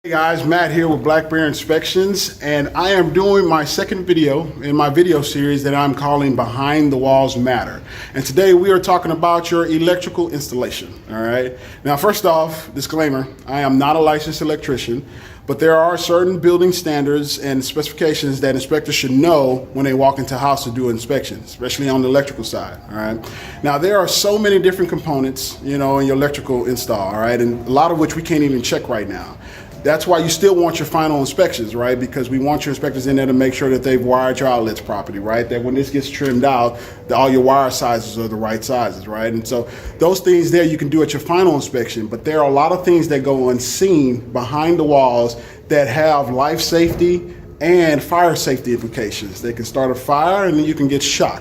Hey guys, Matt here with Black Bear Inspections, and I am doing my second video in my video series that I'm calling Behind the Walls Matter. And today we are talking about your electrical installation. All right. Now, first off, disclaimer, I am not a licensed electrician, but there are certain building standards and specifications that inspectors should know when they walk into a house to do an inspection, especially on the electrical side. All right. Now, there are so many different components, in your electrical install. All right. And a lot of which we can't even check right now. That's why you still want your final inspections, right? Because we want your inspectors in there to make sure that they've wired your outlets properly, right? That when this gets trimmed out, that all your wire sizes are the right sizes, right? And so those things there you can do at your final inspection, but there are a lot of things that go unseen behind the walls that have life safety and fire safety implications. They can start a fire and then you can get shot.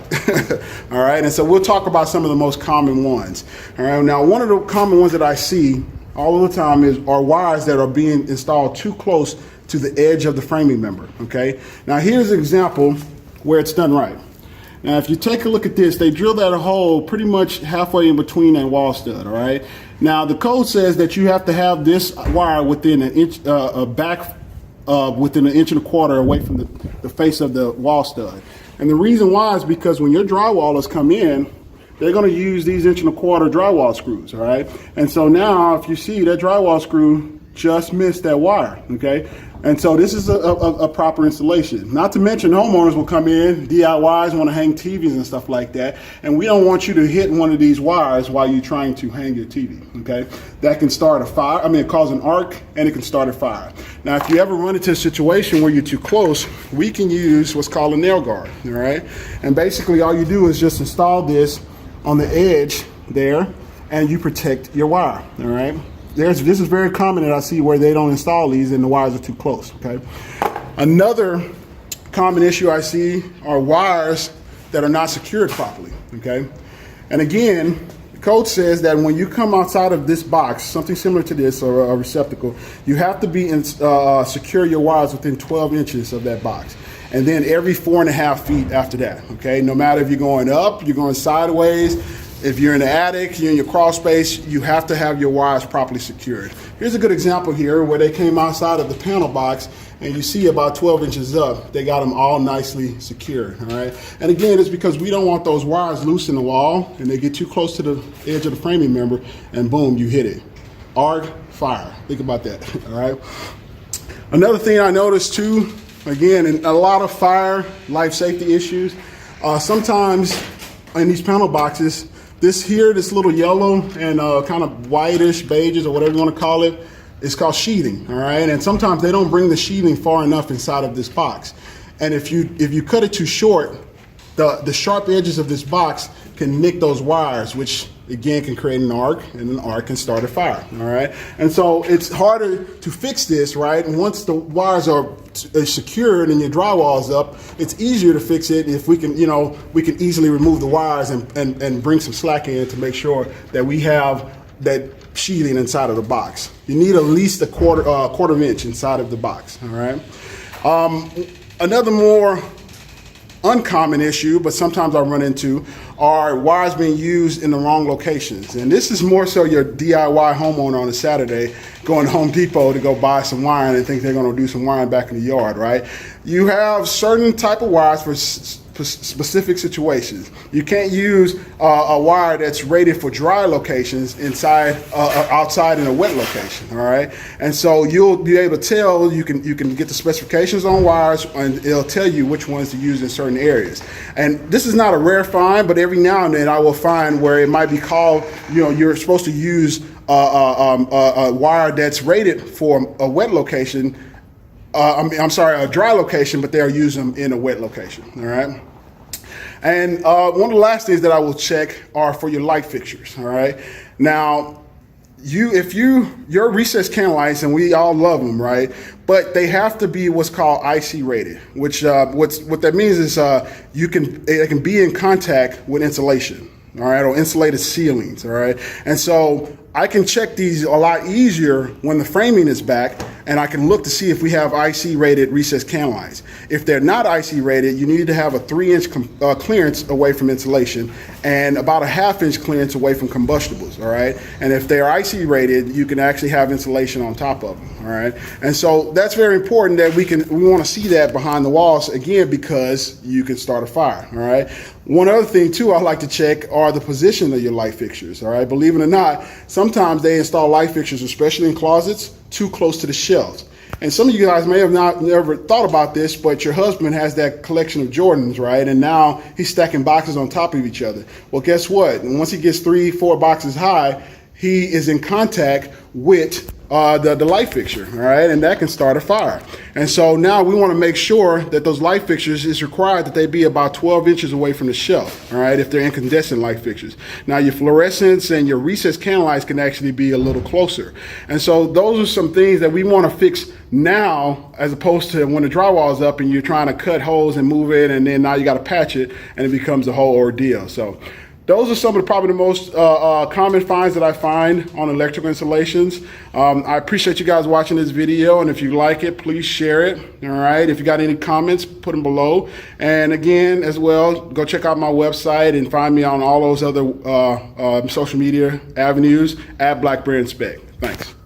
All right, and so we'll talk about some of the most common ones. All right, now one of the common ones that I see all of the time are wires that are being installed too close to the edge of the framing member, okay? Now here's an example where it's done right. Now if you take a look at this, they drilled that hole pretty much halfway in between that wall stud, all right? Now the code says that you have to have this wire within an inch, within an inch and a quarter away from the face of the wall stud. And the reason why is because when your drywallers come in, they're going to use these 1 1/4 drywall screws, all right? And so now, if you see that drywall screw just missed that wire, okay? And so this is a proper installation. Not to mention homeowners will come in, DIYs want to hang TVs and stuff like that, and we don't want you to hit one of these wires while you're trying to hang your TV, okay? That can start a fire, it cause an arc, and it can start a fire. Now, if you ever run into a situation where you're too close, we can use what's called a nail guard, all right? And basically all you do is just install this on the edge there, and you protect your wire, all right? This is very common that I see where they don't install these and the wires are too close, okay? Another common issue I see are wires that are not secured properly, okay? And again, the code says that when you come outside of this box, something similar to this or a receptacle, you have to be secure your wires within 12 inches of that box. And then every 4.5 feet after that, okay? No matter if you're going up, you're going sideways, if you're in the attic, you're in your crawl space, you have to have your wires properly secured. Here's a good example here where they came outside of the panel box and you see about 12 inches up, they got them all nicely secured, all right? And again, it's because we don't want those wires loose in the wall and they get too close to the edge of the framing member and boom, you hit it. Arc, fire, think about that, all right? Another thing I noticed too, again, in a lot of fire, life safety issues, sometimes in these panel boxes, this little yellow and kind of whitish, beiges, or whatever you want to call it, is called sheathing, all right? And sometimes they don't bring the sheathing far enough inside of this box. And if you cut it too short, the sharp edges of this box can nick those wires, which again can create an arc, and an arc can start a fire, all right? And so it's harder to fix this, right? And once the wires are secured and your drywall is up, it's easier to fix it if we can, we can easily remove the wires and bring some slack in to make sure that we have that sheathing inside of the box. You need at least a quarter inch inside of the box, all right? Another more uncommon issue, but sometimes I run into, are wires being used in the wrong locations. And this is more so your DIY homeowner on a Saturday going to Home Depot to go buy some wiring and think they're going to do some wiring back in the yard, right? You have certain type of wires for specific situations. You can't use a wire that's rated for dry locations outside in a wet location, all right? And so you'll be able to tell, you can get the specifications on wires and it'll tell you which ones to use in certain areas. And this is not a rare find, but every now and then I will find where it might be called, you're supposed to use a wire that's rated for a wet location, a dry location, but they'll use them in a wet location, all right? And one of the last things that I will check are for your light fixtures, all right? Now, your recessed can lights, and we all love them, right? But they have to be what's called IC rated, which what that means is it can be in contact with insulation, all right, or insulated ceilings, all right? And so I can check these a lot easier when the framing is back, and I can look to see if we have IC rated recessed can lines. If they're not IC rated, you need to have a 3-inch clearance away from insulation and about a 1/2-inch clearance away from combustibles, all right? And if they're IC rated, you can actually have insulation on top of them, all right? And so that's very important that we want to see that behind the walls, again, because you can start a fire, all right? One other thing too I like to check are the position of your light fixtures, all right? Believe it or not, sometimes they install light fixtures, especially in closets, too close to the shelves. And some of you guys may have never thought about this, but your husband has that collection of Jordans, right? And now he's stacking boxes on top of each other. Well, guess what? And once he gets 3-4 boxes high, he is in contact with the light fixture, all right? And that can start a fire. And so now we want to make sure that those light fixtures is required that they be about 12 inches away from the shelf, all right, if they're incandescent light fixtures. Now your fluorescents and your recessed can lights can actually be a little closer. And so those are some things that we want to fix now, as opposed to when the drywall is up and you're trying to cut holes and move it, and then now you got to patch it and it becomes a whole ordeal. So those are some of probably the most common finds that I find on electrical installations. I appreciate you guys watching this video, and if you like it, please share it, all right? If you got any comments, put them below. And again, as well, go check out my website and find me on all those other social media avenues at Black Bear Inspect. Thanks.